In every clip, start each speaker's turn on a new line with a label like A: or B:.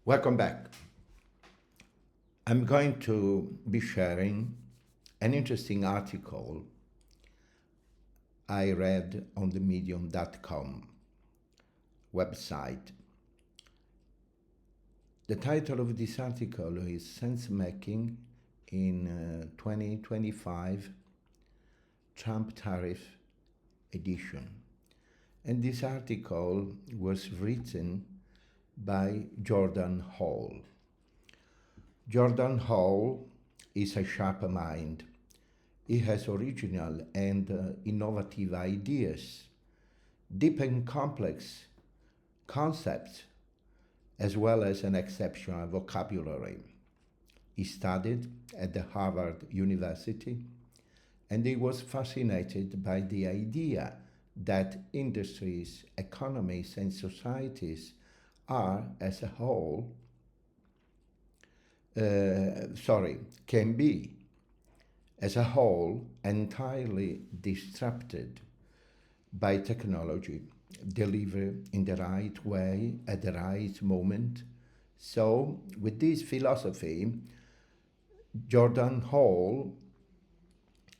A: Welcome back. I'm going to be sharing an interesting article I read on the medium.com website. The title of this article is Sensemaking in 2025 Trump Tariff Edition. And this article was written by Jordan Hall. Jordan Hall is a sharp mind. He has original and innovative ideas, deep and complex concepts, as well as an exceptional vocabulary. He studied at the Harvard University, and he was fascinated by the idea that industries, economies, and societies are, as a whole, can be, as a whole, entirely disrupted by technology, delivered in the right way at the right moment. So, with this philosophy, Jordan Hall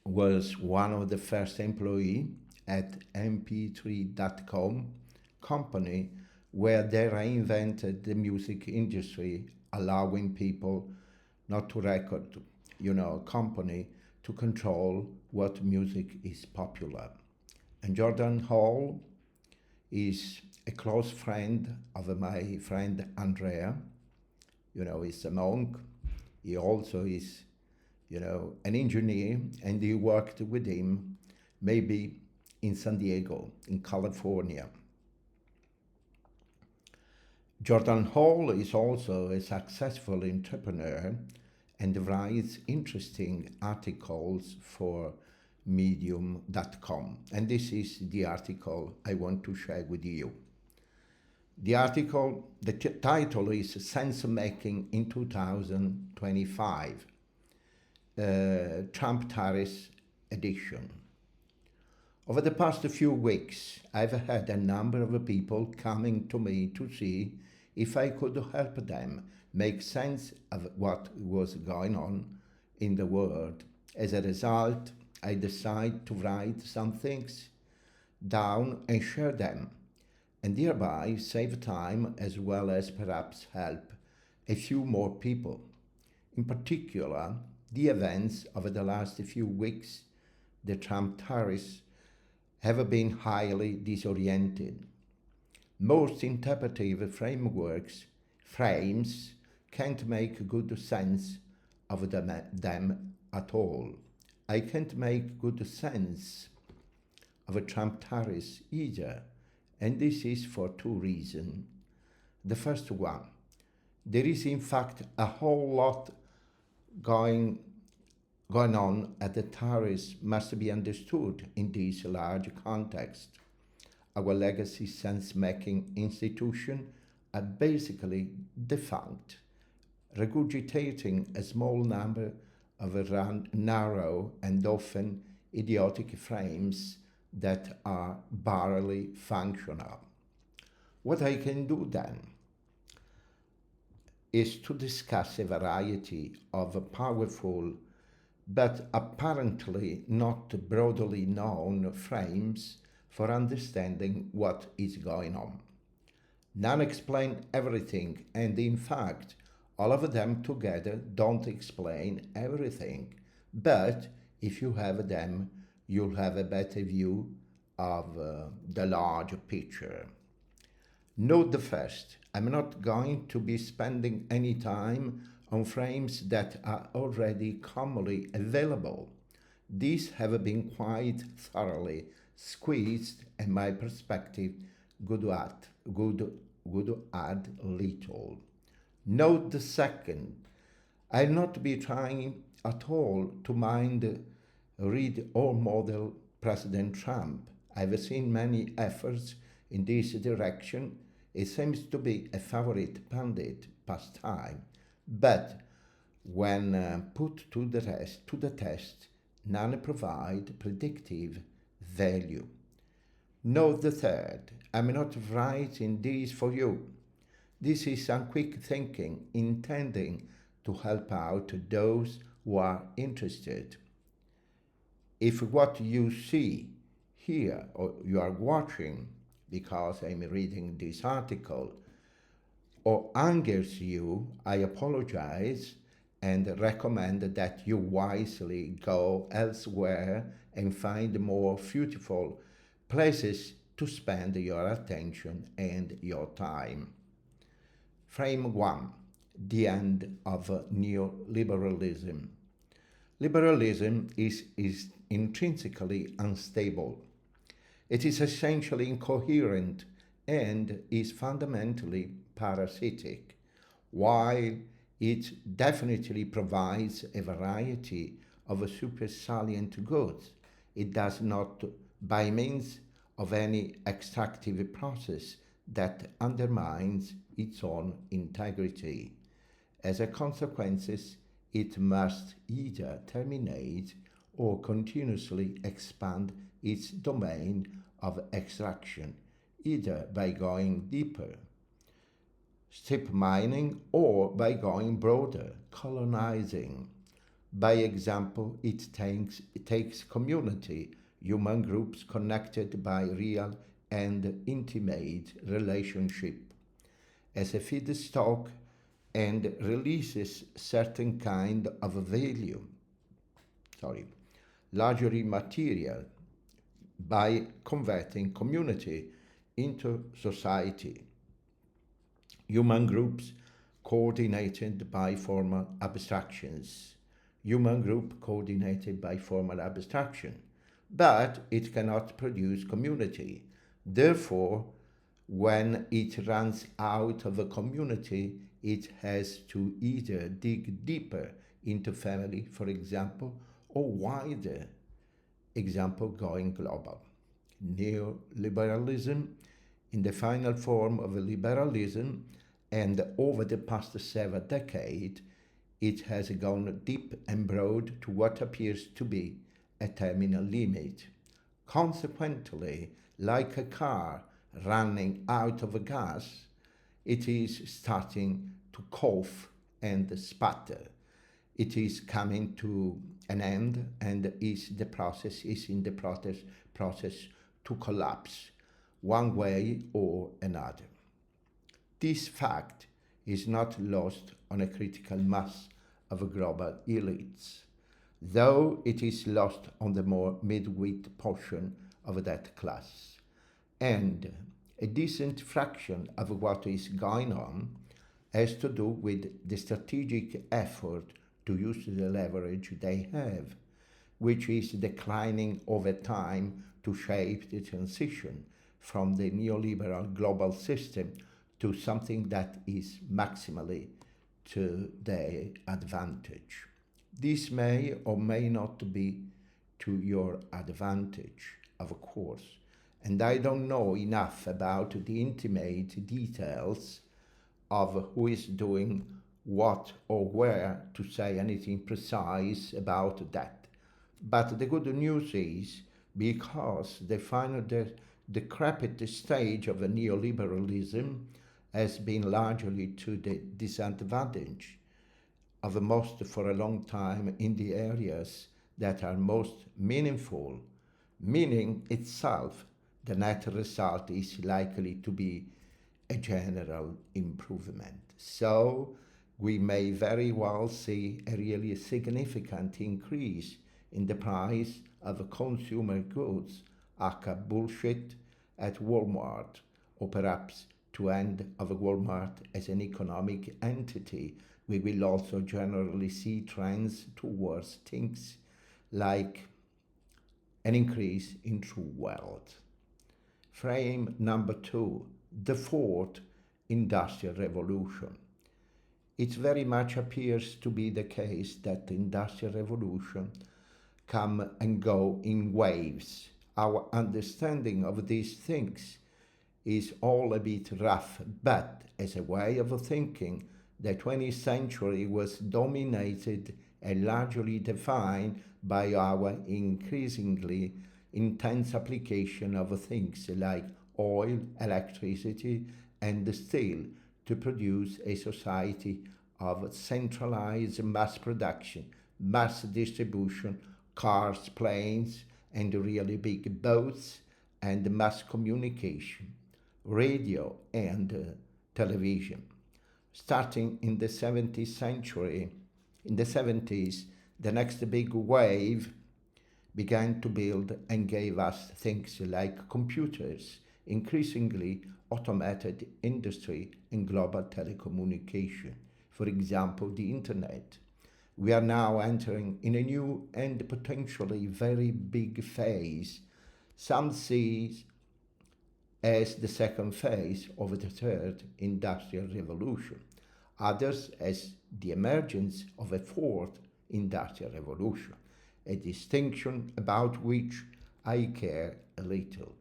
A: was one of the first employees at mp3.com company where they reinvented the music industry, allowing people not to record, company to control what music is popular. And Jordan Hall is a close friend of my friend Andrea. He's a monk. He also is, an engineer, and he worked with him maybe in San Diego, in California. Jordan Hall is also a successful entrepreneur and writes interesting articles for medium.com. And this is the article I want to share with you. The title is Sensemaking in 2025, Trump Tariffs Edition. Over the past few weeks, I've had a number of people coming to me to see if I could help them make sense of what was going on in the world. As a result, I decided to write some things down and share them, and thereby save time as well as perhaps help a few more people. In particular, the events over the last few weeks, the Trump tariffs, have been highly disoriented. Most interpretive frames can't make good sense of them at all. I can't make good sense of a Trump tariffs either, and this is for two reasons. The first one, there is in fact a whole lot going on at the tariffs must be understood in this large context. Our legacy sense-making institution are basically defunct, regurgitating a small number of narrow and often idiotic frames that are barely functional. What I can do then is to discuss a variety of powerful but apparently not broadly known frames for understanding what is going on. None explain everything, and in fact, all of them together don't explain everything. But if you have them, you'll have a better view of the large picture. Note the first, I'm not going to be spending any time on frames that are already commonly available. These have been quite thoroughly squeezed, and my perspective would add little. Note the second, I'll not be trying at all to read or model President Trump. I've seen many efforts in this direction. It seems to be a favorite pundit pastime, but when put to the test, none provide predictive value. Note the third, I'm not writing this for you. This is some quick thinking intending to help out those who are interested. If what you see here or you are watching because I'm reading this article or angers you, I apologize and recommend that you wisely go elsewhere and find more beautiful places to spend your attention and your time. Frame 1: The end of neoliberalism. Liberalism is intrinsically unstable. It is essentially incoherent and is fundamentally parasitic. While it definitely provides a variety of super salient goods, it does not, by means of any extractive process that undermines its own integrity. As a consequence, it must either terminate or continuously expand its domain of extraction, either by going deeper, strip mining, or by going broader, colonizing. By example, it takes community, human groups connected by real and intimate relationship, as a feedstock and releases certain kind of value, sorry, largely material, by converting community into society. Human groups coordinated by formal abstractions. Human group coordinated by formal abstraction. But it cannot produce community. Therefore, when it runs out of a community, it has to either dig deeper into family, for example, or wider, example, going global. Neoliberalism, in the final form of liberalism, and over the past 7 decades, it has gone deep and broad to what appears to be a terminal limit. Consequently, like a car running out of gas, it is starting to cough and sputter. It is coming to an end and is in the process to collapse one way or another. This fact is not lost on a critical mass of global elites, though it is lost on the more midweight portion of that class. And a decent fraction of what is going on has to do with the strategic effort to use the leverage they have, which is declining over time to shape the transition from the neoliberal global system to something that is maximally to their advantage. This may or may not be to your advantage, of course, and I don't know enough about the intimate details of who is doing what or where to say anything precise about that. But the good news is, because the final decrepit stage of neoliberalism has been largely to the disadvantage of most for a long time in the areas that are most meaningful, meaning itself, the net result is likely to be a general improvement. So we may very well see a really significant increase in the price of consumer goods, aka bullshit, at Walmart, or perhaps to end of Walmart as an economic entity, we will also generally see trends towards things like an increase in true wealth. Frame number 2: the fourth industrial revolution. It very much appears to be the case that the industrial revolution come and go in waves. Our understanding of these things is all a bit rough, but as a way of thinking, the 20th century was dominated and largely defined by our increasingly intense application of things like oil, electricity, and steel to produce a society of centralized mass production, mass distribution, cars, planes, and really big boats, and mass communication, radio, and television. Starting in the 70th century, in the 70s, the next big wave began to build and gave us things like computers, increasingly automated industry, and global telecommunication. For example, the internet. We are now entering in a new and potentially very big phase. Some see as the second phase of the third industrial revolution, others as the emergence of a fourth industrial revolution, a distinction about which I care a little.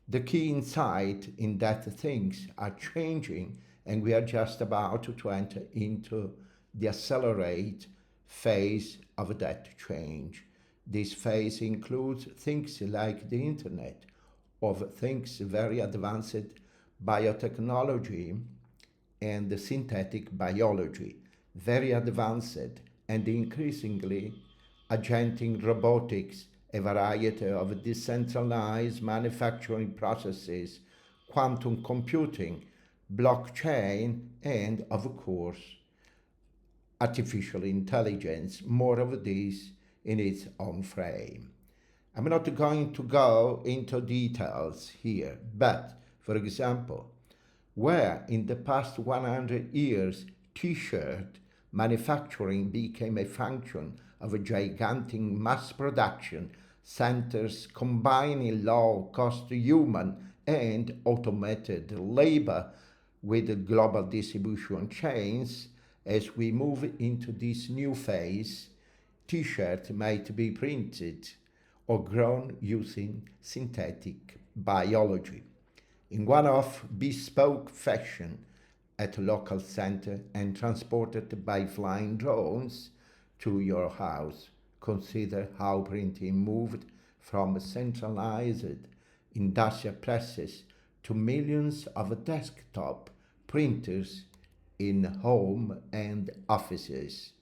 A: The key insight in that things are changing and we are just about to enter into the accelerate phase of that change. This phase includes things like the internet, of things very advanced biotechnology and synthetic biology, very advanced and increasingly agentic robotics, a variety of decentralized manufacturing processes, quantum computing, blockchain, and of course, artificial intelligence. More of this in its own frame. I'm not going to go into details here, but for example, where in the past 100 years t-shirt manufacturing became a function of a gigantic mass production centers combining low-cost human and automated labor with global distribution chains, as we move into this new phase, t-shirt might be printed or grown using synthetic biology in one-off bespoke fashion at a local center and transported by flying drones to your house. Consider how printing moved from centralized industrial presses to millions of desktop printers in home and offices.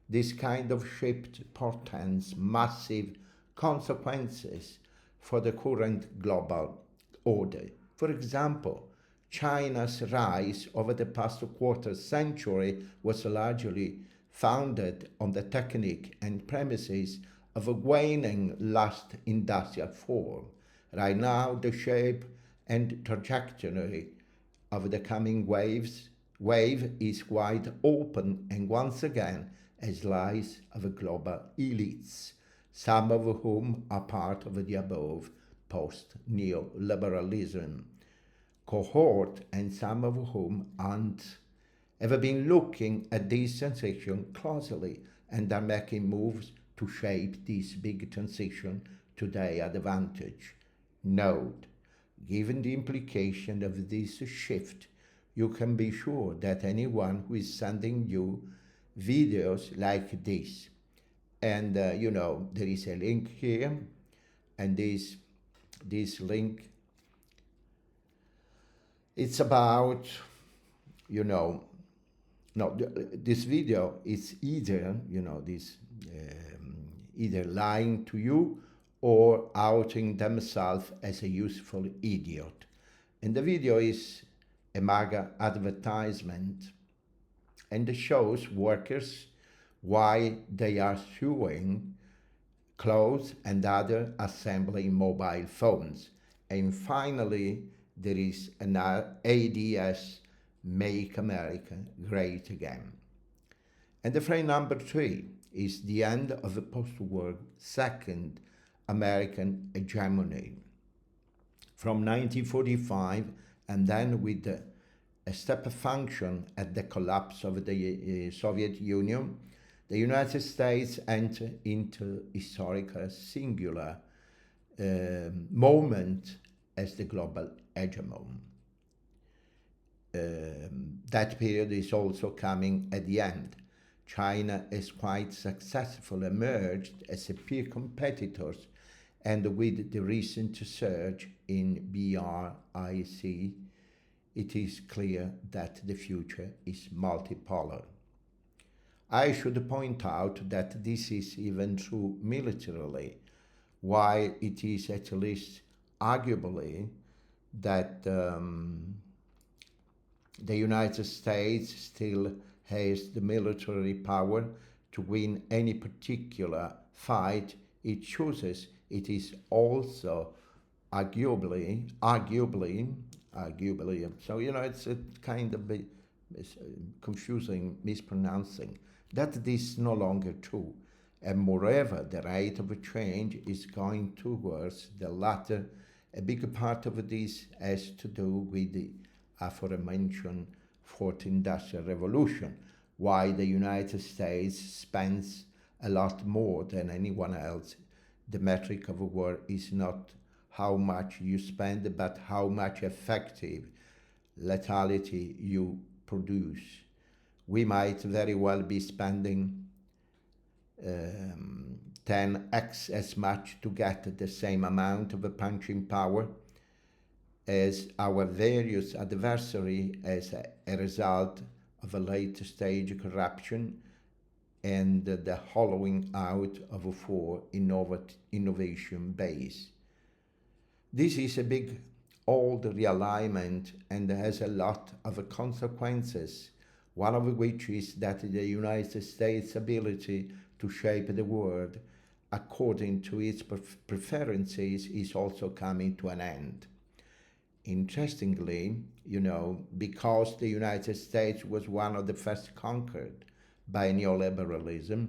A: This kind of shift portends massive consequences for the current global order. For example, China's rise over the past quarter century was largely founded on the technique and premises of a waning last industrial form. Right now, the shape and trajectory of the coming wave is wide open and once again a slice of global elites, some of whom are part of the above post-neoliberalism cohort and some of whom aren't ever been looking at this transition closely and are making moves to shape this big transition to their advantage. Note, given the implication of this shift, you can be sure that anyone who is sending you videos like this, and there is a link here, and this link, it's about, no, this video is either, either lying to you or outing themselves as a useful idiot. And the video is a MAGA advertisement and shows workers why they are sewing clothes and other assembling mobile phones. And finally, there is an ADS, Make America Great Again. And the frame number 3 is the end of the post-war second American hegemony. From 1945, and then with a step function at the collapse of the Soviet Union, the United States entered into historical singular moment as the global hegemon. That period is also coming at the end. China has quite successfully emerged as a peer competitors, and with the recent surge in BRIC it is clear that the future is multipolar. I should point out that this is even true militarily, while it is at least arguably that the United States still has the military power to win any particular fight it chooses. It is also arguably, so it's a kind of confusing mispronouncing, that this is no longer true. And moreover, the rate of change is going towards the latter. A big part of this has to do with the aforementioned Fourth Industrial Revolution, why the United States spends a lot more than anyone else. The metric of a war is not how much you spend, but how much effective lethality you produce. We might very well be spending 10x as much to get the same amount of punching power as our various adversary as a result of a late stage corruption and the hollowing out of a four innovation base. This is a big old realignment and has a lot of consequences, one of which is that the United States' ability to shape the world according to its preferences is also coming to an end. Interestingly, because the United States was one of the first conquered by neoliberalism,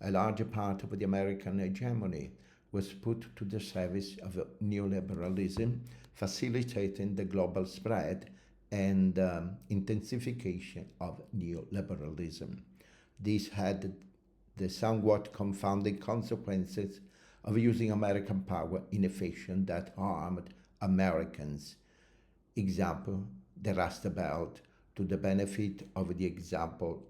A: a large part of the American hegemony was put to the service of neoliberalism, facilitating the global spread and intensification of neoliberalism. This had the somewhat confounding consequences of using American power in a fashion that harmed Americans. Example, the Rust Belt, to the benefit of the example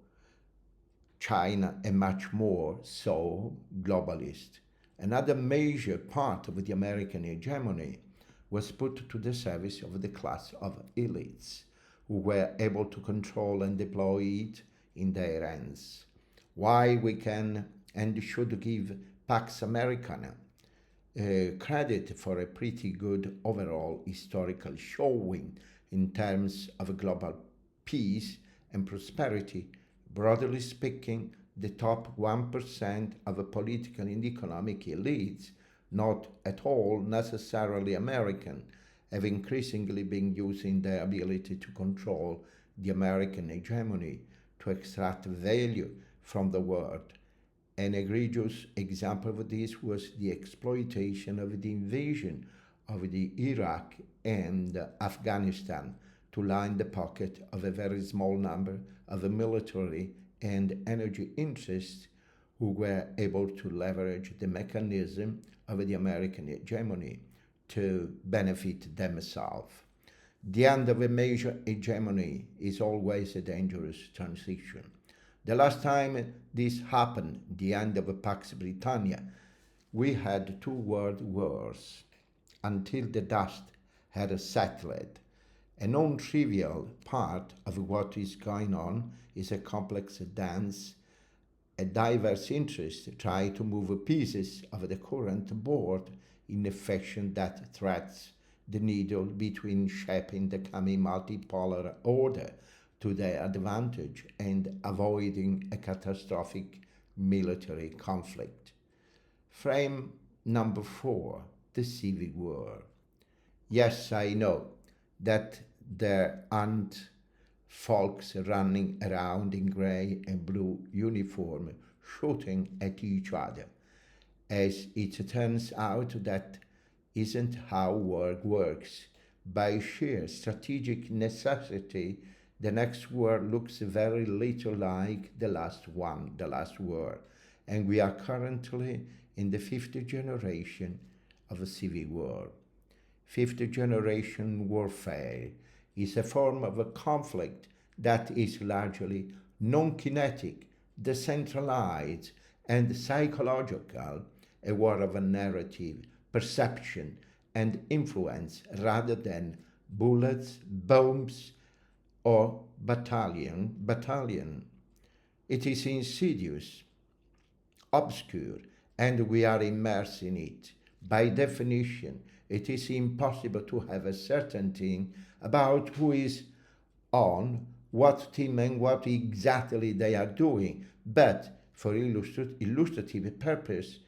A: China, and much more so globalist. Another major part of the American hegemony was put to the service of the class of elites, who were able to control and deploy it in their hands. Why we can and should give Pax Americana credit for a pretty good overall historical showing in terms of global peace and prosperity. Broadly speaking, the top 1% of political and economic elites, not at all necessarily American, have increasingly been using their ability to control the American hegemony to extract value from the world. An egregious example of this was the exploitation of the invasion of the Iraq and Afghanistan to line the pocket of a very small number of military and energy interests who were able to leverage the mechanism of the American hegemony to benefit themselves. The end of a major hegemony is always a dangerous transition. The last time this happened, the end of Pax Britannia, we had two world wars until the dust had settled. A non-trivial part of what is going on is a complex dance. A diverse interest try to move pieces of the current board in a fashion that threads the needle between shaping the coming multipolar order to their advantage and avoiding a catastrophic military conflict. Frame number 4, the Civil War. Yes, I know that there aren't folks running around in grey and blue uniform shooting at each other. As it turns out, that isn't how war works. By sheer strategic necessity, the next war looks very little like the last war, and we are currently in the 5th generation of a civil war. 5th generation warfare is a form of a conflict that is largely non-kinetic, decentralized, and psychological, a war of a narrative, perception, and influence rather than bullets, bombs, or battalion. It is insidious, obscure, and we are immersed in it. By definition, it is impossible to have a certainty about who is on what team and what exactly they are doing. But for illustrative purpose,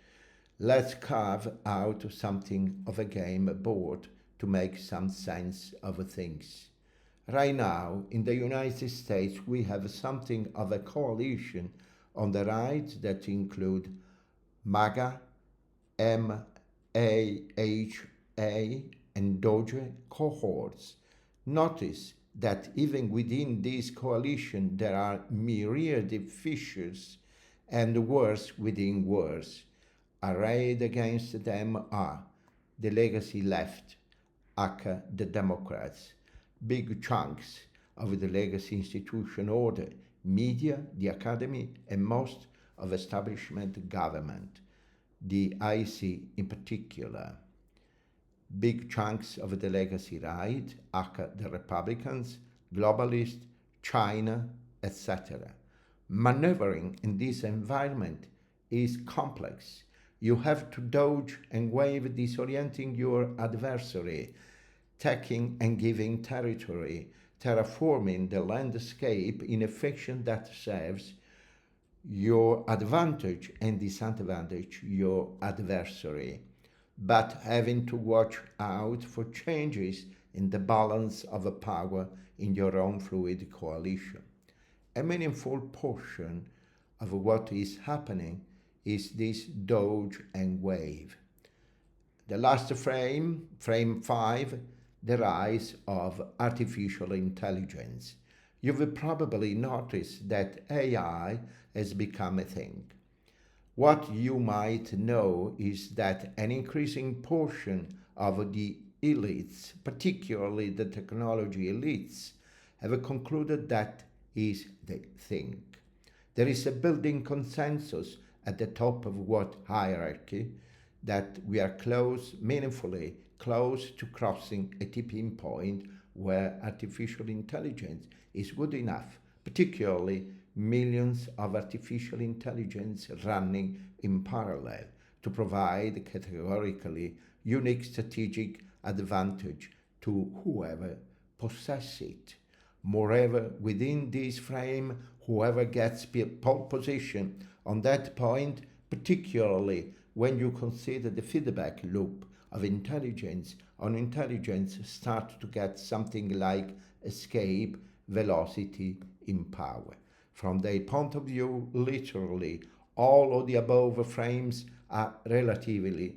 A: let's carve out something of a game board to make some sense of things. Right now, in the United States, we have something of a coalition on the right that include MAGA, MAHA, and Doge cohorts. Notice that even within this coalition there are myriad fissures and worse within worse. Arrayed against them are the legacy left, aka the Democrats, big chunks of the legacy institution order, media, the academy, and most of establishment government, the IC in particular. Big chunks of the legacy right, aka the Republicans, globalists, China, etc. Maneuvering in this environment is complex. You have to dodge and wave, disorienting your adversary, taking and giving territory, terraforming the landscape in a fiction that serves your advantage and disadvantage your adversary, but having to watch out for changes in the balance of power in your own fluid coalition. A meaningful portion of what is happening is this dodge and wave. The last frame, frame 5, the rise of artificial intelligence. You've probably noticed that AI has become a thing. What you might know is that an increasing portion of the elites, particularly the technology elites, have concluded that is the thing. There is a building consensus at the top of what hierarchy that we are meaningfully close to crossing a tipping point where artificial intelligence is good enough, particularly millions of artificial intelligence running in parallel to provide categorically unique strategic advantage to whoever possesses it. Moreover, within this frame, whoever gets pole position on that point, particularly when you consider the feedback loop of intelligence on intelligence, start to get something like escape velocity in power. From their point of view, literally, all of the above frames are relatively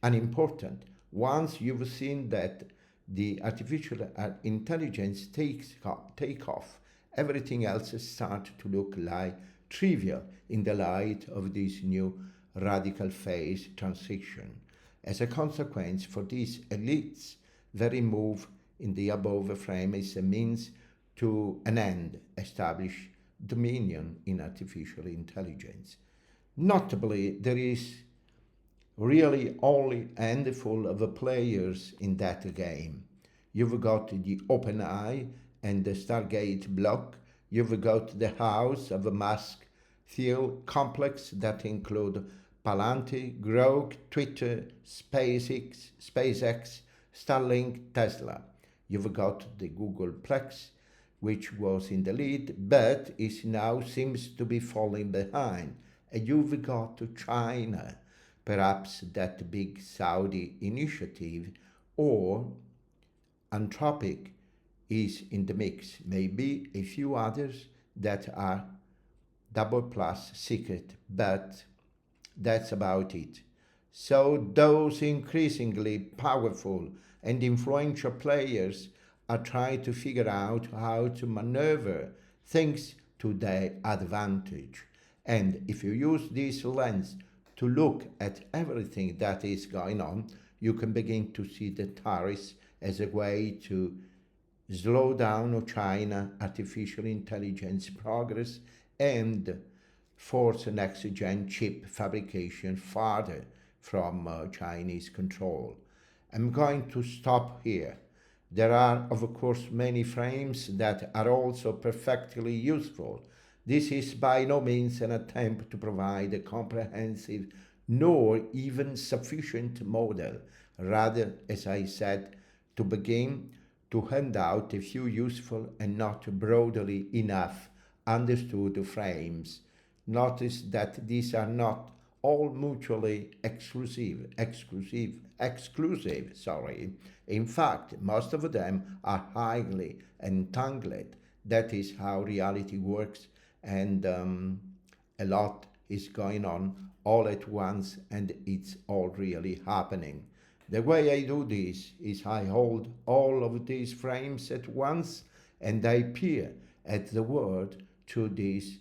A: unimportant. Once you've seen that the artificial intelligence take off, everything else starts to look like trivial in the light of this new radical phase transition. As a consequence, for these elites, very move in the above frame is a means to an end, establish dominion in artificial intelligence. Notably, there is really only a handful of players in that game. You've got the OpenAI and the Stargate block. You've got the House of Musk Thiel complex that include Palantir, Grok, Twitter, SpaceX, Starlink, Tesla. You've got the Googleplex, which was in the lead, but is now seems to be falling behind. And you've got China, perhaps that big Saudi initiative, or Anthropic is in the mix. Maybe a few others that are double plus secret, but that's about it. So those increasingly powerful and influential players are trying to figure out how to maneuver things to their advantage. And if you use this lens to look at everything that is going on, you can begin to see the tariffs as a way to slow down China artificial intelligence progress and force next-gen chip fabrication farther from Chinese control. I'm going to stop here. There are, of course, many frames that are also perfectly useful. This is by no means an attempt to provide a comprehensive nor even sufficient model. Rather, as I said, to begin to hand out a few useful and not broadly enough understood frames. Notice that these are not all mutually exclusive, sorry. In fact, most of them are highly entangled. That is how reality works, and a lot is going on all at once, and it's all really happening. The way I do this is I hold all of these frames at once and I peer at the world through this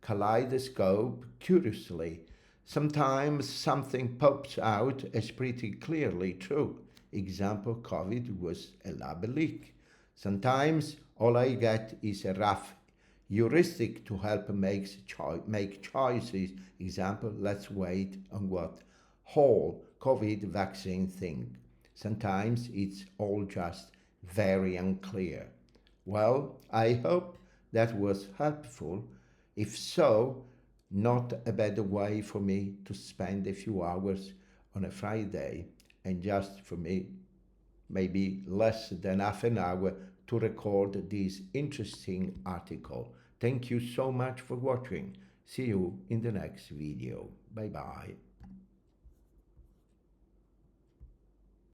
A: kaleidoscope curiously. Sometimes something pops out as pretty clearly true. Example, COVID was a lab leak. Sometimes all I get is a rough heuristic to help make choices. Example, let's wait on what whole COVID vaccine thing. Sometimes it's all just very unclear. Well, I hope that was helpful. If so, not a bad way for me to spend a few hours on a Friday, and just for me, maybe less than half an hour to record this interesting article. Thank you so much for watching. See you in the next video. Bye bye.